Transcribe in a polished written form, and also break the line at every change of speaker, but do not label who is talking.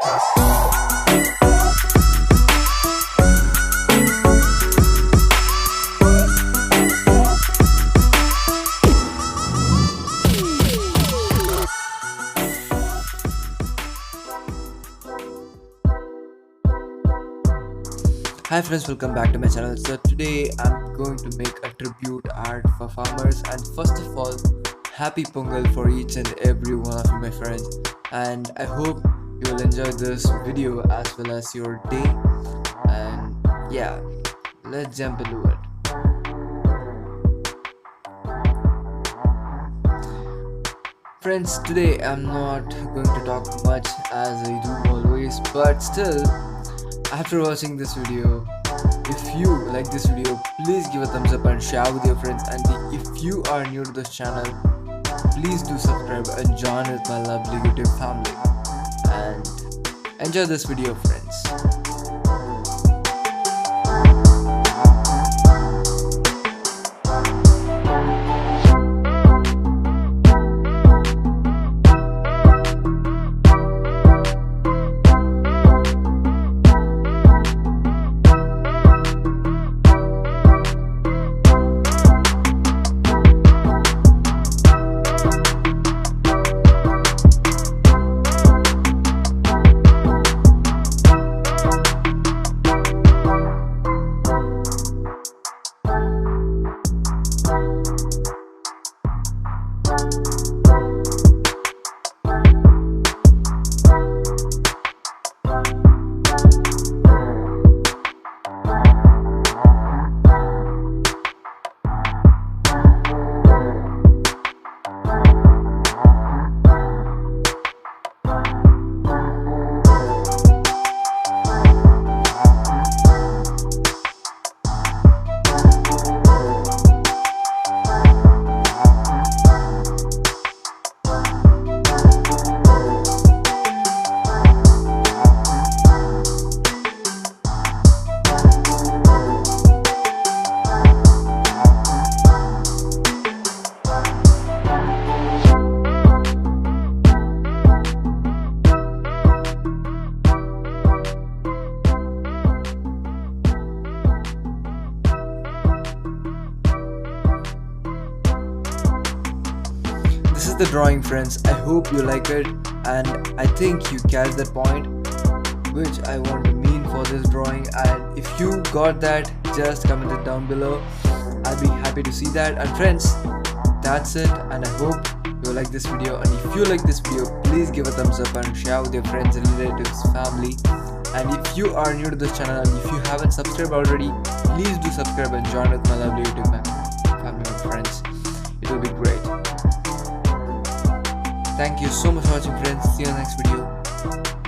Hi friends, welcome back to my channel. So today I'm going to make a tribute art for farmers, and first of all, happy Pongal for each and every one of you my friends, and I hope you will enjoy this video as well as your day. And yeah, let's jump into it. Friends, today I'm not going to talk much as I do always, but still, after watching this video, if you like this video, please give a thumbs up and share with your friends. And if you are new to this channel, please do subscribe and join with my lovely YouTube family. And enjoy this video, friends. This is the drawing, friends. I hope you like it, and I think you catch that point which I want to mean for this drawing. And if you got that, just comment it down below. I'll be happy to see that. And friends, that's it, and I hope you like this video. And if you like this video, please give a thumbs up and share with your friends and relatives, family. And if you are new to this channel and if you haven't subscribed already, please do subscribe and join with my lovely YouTube family and friends. It will be great. Thank you so much for watching, friends. See you in the next video.